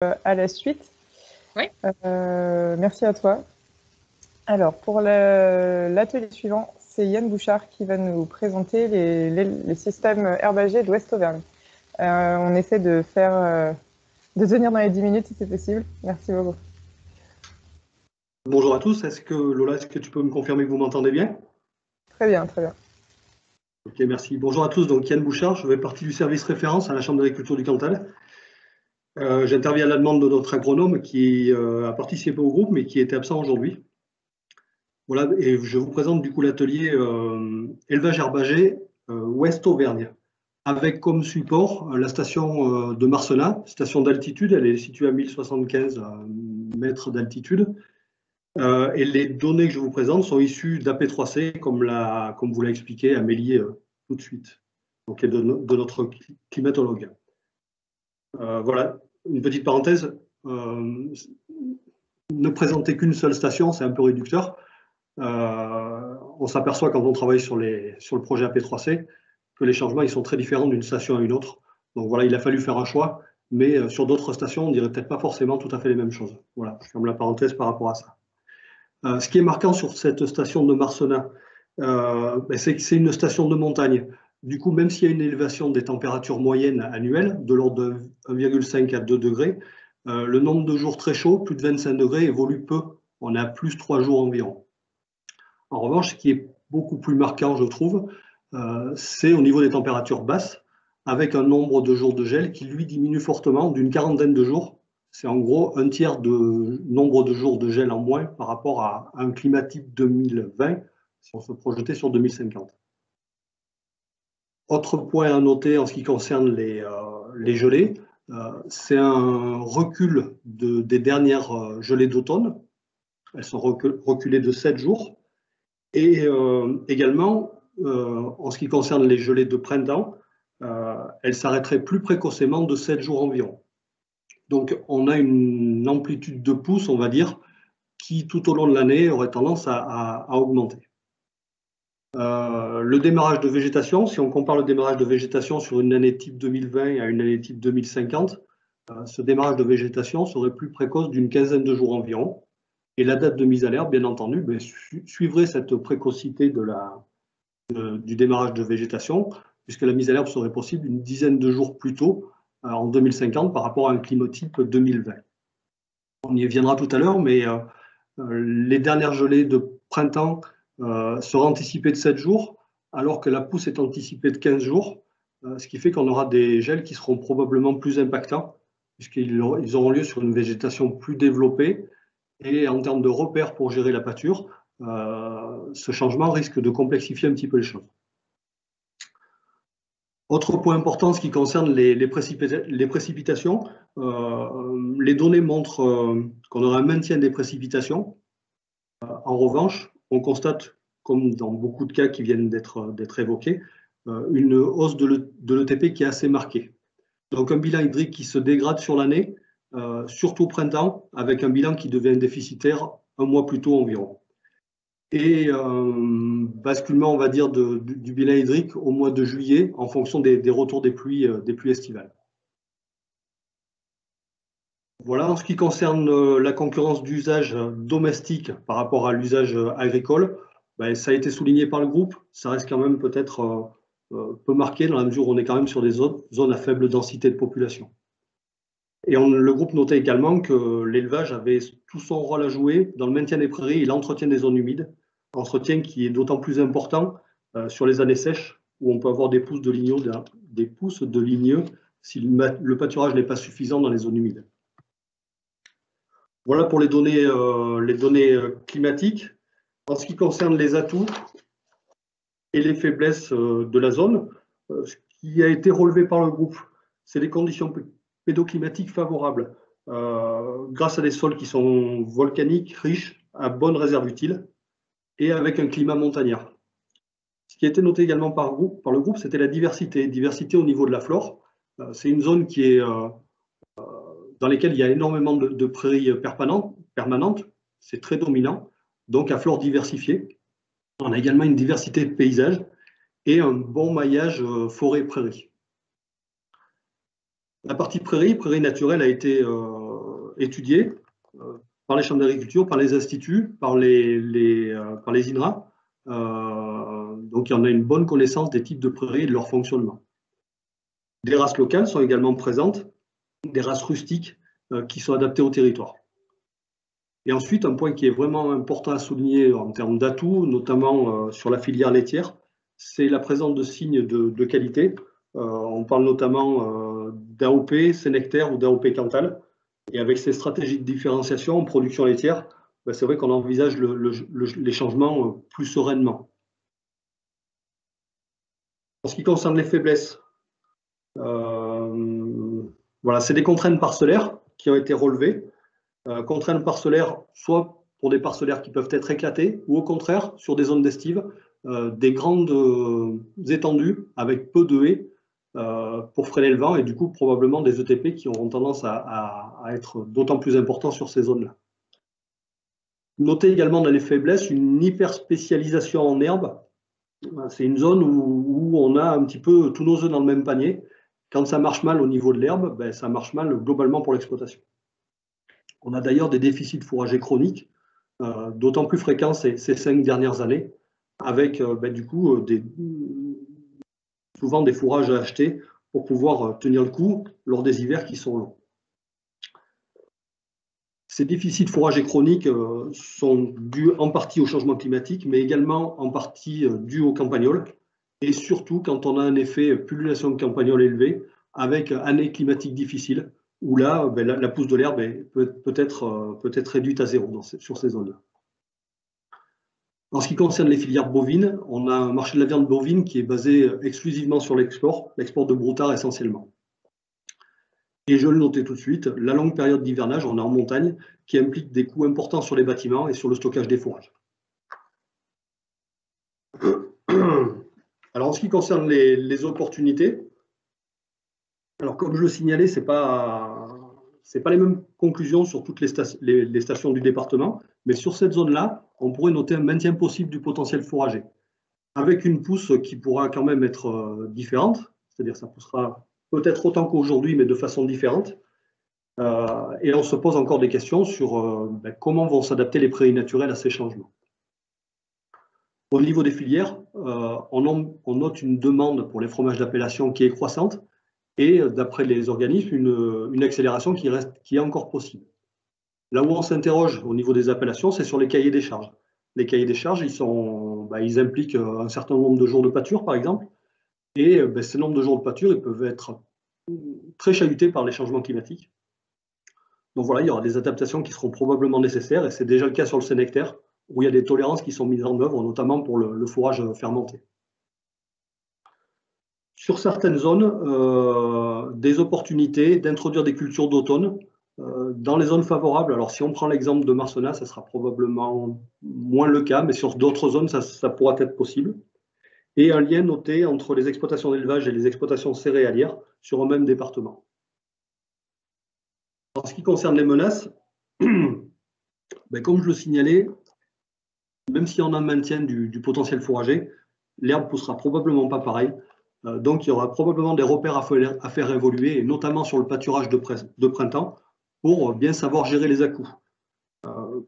À la suite. Oui. Merci à toi. Alors, pour l'atelier suivant, c'est Yann Bouchard qui va nous présenter les systèmes herbagers de l'Ouest Auvergne. On essaie de tenir dans les 10 minutes si c'est possible. Merci beaucoup. Bonjour à tous. Lola, est-ce que tu peux me confirmer que vous m'entendez bien? Très bien, très bien. Ok, merci. Bonjour à tous. Donc, Yann Bouchard, je fais partie du service référence à la Chambre d'agriculture du Cantal. J'interviens à la demande de notre agronome qui a participé au groupe mais qui était absent aujourd'hui. Voilà, et je vous présente du coup l'atelier élevage herbager Ouest Auvergne, avec comme support la station de Marcenat, station d'altitude. Elle est située à 1075 mètres d'altitude. Et les données que je vous présente sont issues d'AP3C, comme vous l'a expliqué Amélie tout de suite, donc de notre climatologue. Voilà, une petite parenthèse. Ne présenter qu'une seule station, c'est un peu réducteur. On s'aperçoit quand on travaille sur le projet AP3C que les changements ils sont très différents d'une station à une autre. Donc voilà, il a fallu faire un choix, mais sur d'autres stations, on dirait peut-être pas forcément tout à fait les mêmes choses. Voilà, je ferme la parenthèse par rapport à ça. Ce qui est marquant sur cette station de Marcenat, c'est que c'est une station de montagne. Du coup, même s'il y a une élévation des températures moyennes annuelles de l'ordre de 1,5 à 2 degrés, le nombre de jours très chauds, plus de 25 degrés, évolue peu. On est à plus 3 jours environ. En revanche, ce qui est beaucoup plus marquant, je trouve, c'est au niveau des températures basses, avec un nombre de jours de gel qui, lui, diminue fortement d'une quarantaine de jours. C'est en gros un tiers de nombre de jours de gel en moins par rapport à un climat type 2020, si on se projetait sur 2050. Autre point à noter en ce qui concerne les gelées, c'est un recul des dernières gelées d'automne. Elles sont reculées de 7 jours. Et également, en ce qui concerne les gelées de printemps, elles s'arrêteraient plus précocement de 7 jours environ. Donc, on a une amplitude de pousse, on va dire, qui tout au long de l'année aurait tendance à augmenter. Le démarrage de végétation, si on compare le démarrage de végétation sur une année type 2020 à une année type 2050, ce démarrage de végétation serait plus précoce d'une quinzaine de jours environ. Et la date de mise à l'herbe, bien entendu, suivrait cette précocité du démarrage de végétation, puisque la mise à l'herbe serait possible une dizaine de jours plus tôt, en 2050, par rapport à un climatype 2020. On y viendra tout à l'heure, mais les dernières gelées de printemps seraient anticipées de 7 jours, alors que la pousse est anticipée de 15 jours, ce qui fait qu'on aura des gels qui seront probablement plus impactants, puisqu'ils auront lieu sur une végétation plus développée. Et en termes de repères pour gérer la pâture, ce changement risque de complexifier un petit peu les choses. Autre point important, ce qui concerne les précipitations, les données montrent qu'on aura un maintien des précipitations. En revanche, on constate, comme dans beaucoup de cas qui viennent d'être évoqués, une hausse de l'ETP qui est assez marquée. Donc un bilan hydrique qui se dégrade sur l'année, surtout au printemps, avec un bilan qui devient déficitaire un mois plus tôt environ. Et basculement, on va dire, du bilan hydrique au mois de juillet en fonction des retours des pluies estivales. Voilà, en ce qui concerne la concurrence d'usage domestique par rapport à l'usage agricole, ça a été souligné par le groupe, ça reste quand même peut-être peu marqué dans la mesure où on est quand même sur des zones à faible densité de population. Et le groupe notait également que l'élevage avait tout son rôle à jouer dans le maintien des prairies et l'entretien des zones humides, entretien qui est d'autant plus important sur les années sèches où on peut avoir des pousses de ligneux si le pâturage n'est pas suffisant dans les zones humides. Voilà pour les données climatiques. En ce qui concerne les atouts et les faiblesses de la zone, ce qui a été relevé par le groupe, c'est les conditions pédoclimatiques favorables, grâce à des sols qui sont volcaniques, riches, à bonnes réserves utiles, et avec un climat montagnard. Ce qui a été noté également par le groupe, c'était la diversité au niveau de la flore. C'est une zone qui est dans laquelle il y a énormément de prairies permanentes, c'est très dominant, donc à flore diversifiée. On a également une diversité de paysages et un bon maillage forêt-prairie. La partie prairie naturelle a été étudiés par les chambres d'agriculture, par les instituts, par les INRA. Donc, il y en a une bonne connaissance des types de prairies et de leur fonctionnement. Des races locales sont également présentes, des races rustiques qui sont adaptées au territoire. Et ensuite, un point qui est vraiment important à souligner en termes d'atouts, notamment sur la filière laitière, c'est la présence de signes de qualité. On parle notamment d'AOP, Sénectaire ou d'AOP Cantal. Et avec ces stratégies de différenciation en production laitière, ben c'est vrai qu'on envisage les changements plus sereinement. En ce qui concerne les faiblesses, voilà, c'est des contraintes parcellaires qui ont été relevées. Contraintes parcellaires, soit pour des parcellaires qui peuvent être éclatés, ou au contraire, sur des zones d'estive, des grandes étendues avec peu de haies pour freiner le vent, et du coup, probablement des ETP qui auront tendance à être d'autant plus importants sur ces zones-là. Notez également dans les faiblesses une hyperspécialisation en herbe. C'est une zone où on a un petit peu tous nos œufs dans le même panier. Quand ça marche mal au niveau de l'herbe, ben, ça marche mal globalement pour l'exploitation. On a d'ailleurs des déficits fourragers chroniques, d'autant plus fréquents ces 5 dernières années, avec ben, du coup souvent des fourrages à acheter pour pouvoir tenir le coup lors des hivers qui sont longs. Ces déficits fourragers chroniques sont dus en partie au changement climatique, mais également en partie dus aux campagnols, et surtout quand on a un effet pullulation de campagnols élevé, avec année climatique difficile, où là, ben, la pousse de l'herbe peut être réduite à zéro sur ces zones-là. En ce qui concerne les filières bovines, on a un marché de la viande bovine qui est basé exclusivement sur l'export de broutards essentiellement. Et je le notais tout de suite, la longue période d'hivernage, on est en montagne, qui implique des coûts importants sur les bâtiments et sur le stockage des fourrages. Alors en ce qui concerne les opportunités, alors comme je le signalais, ce n'est pas les mêmes conclusions sur toutes les stations du département, mais sur cette zone-là, on pourrait noter un maintien possible du potentiel fourrager, avec une pousse qui pourra quand même être différente, c'est-à-dire ça poussera peut-être autant qu'aujourd'hui, mais de façon différente. Et on se pose encore des questions sur ben, comment vont s'adapter les prairies naturelles à ces changements. Au niveau des filières, on note une demande pour les fromages d'appellation qui est croissante, et d'après les organismes, une accélération qui est encore possible. Là où on s'interroge au niveau des appellations, c'est sur les cahiers des charges. Les cahiers des charges, ils impliquent un certain nombre de jours de pâture, par exemple, et ben, ces nombres de jours de pâture, ils peuvent être très chahutés par les changements climatiques. Donc voilà, il y aura des adaptations qui seront probablement nécessaires, et c'est déjà le cas sur le Sénectaire, où il y a des tolérances qui sont mises en œuvre, notamment pour le fourrage fermenté. Sur certaines zones, des opportunités d'introduire des cultures d'automne dans les zones favorables. Alors si on prend l'exemple de Marcenat, ça sera probablement moins le cas, mais sur d'autres zones, ça pourra être possible. Et un lien noté entre les exploitations d'élevage et les exploitations céréalières sur un même département. En ce qui concerne les menaces, ben, comme je le signalais, même si on a un maintien du potentiel fourrager, l'herbe ne poussera probablement pas pareil. Donc il y aura probablement des repères à faire évoluer, et notamment sur le pâturage de printemps, pour bien savoir gérer les à-coups.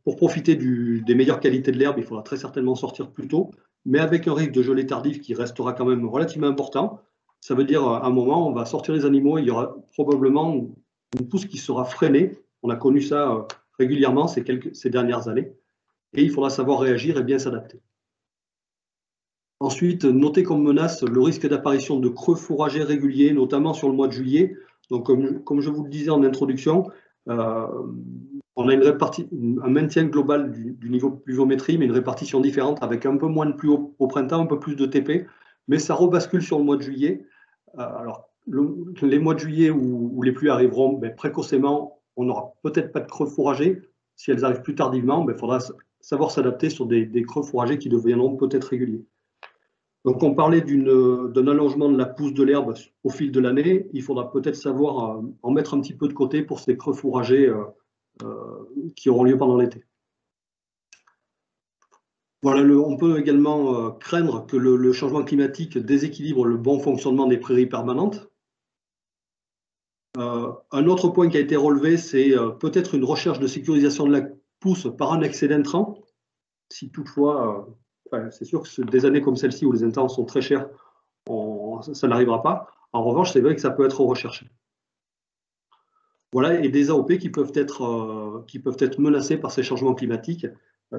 Pour profiter des meilleures qualités de l'herbe, il faudra très certainement sortir plus tôt, mais avec un risque de gelée tardif qui restera quand même relativement important. Ça veut dire à un moment, on va sortir les animaux, et il y aura probablement une pousse qui sera freinée. On a connu ça régulièrement ces dernières années, et il faudra savoir réagir et bien s'adapter. Ensuite, notez comme menace le risque d'apparition de creux fourragers réguliers, notamment sur le mois de juillet. Donc, comme je vous le disais en introduction, on a un maintien global du niveau de pluviométrie, mais une répartition différente avec un peu moins de pluie au printemps, un peu plus de TP, mais ça rebascule sur le mois de juillet. Alors, les mois de juillet où les pluies arriveront ben, précocement, on n'aura peut-être pas de creux fourragers. Si elles arrivent plus tardivement, ben, il faudra savoir s'adapter sur des creux fourragers qui deviendront peut-être réguliers. Donc, on parlait d'un allongement de la pousse de l'herbe au fil de l'année. Il faudra peut-être savoir en mettre un petit peu de côté pour ces creux fourragers qui auront lieu pendant l'été. Voilà, on peut également craindre que le changement climatique déséquilibre le bon fonctionnement des prairies permanentes. Un autre point qui a été relevé, c'est peut-être une recherche de sécurisation de la pousse par un excès d'intrants. Si toutefois, c'est sûr que des années comme celle-ci où les intrants sont très chers, ça n'arrivera pas. En revanche, c'est vrai que ça peut être recherché. Voilà, et des AOP qui peuvent être menacés par ces changements climatiques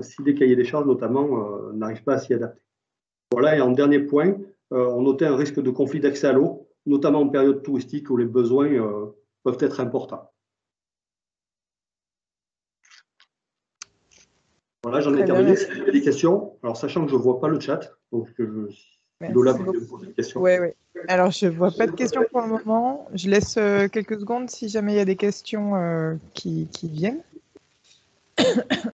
si les cahiers des charges, notamment, n'arrivent pas à s'y adapter. Voilà, et en dernier point, on notait un risque de conflit d'accès à l'eau, notamment en période touristique où les besoins peuvent être importants. Voilà, j'en ai terminé. S'il y a des questions, alors sachant que je ne vois pas le chat, donc je suis là pour poser des questions. Oui. Alors, je ne vois pas de questions pour le moment. Je laisse quelques secondes si jamais il y a des questions qui viennent.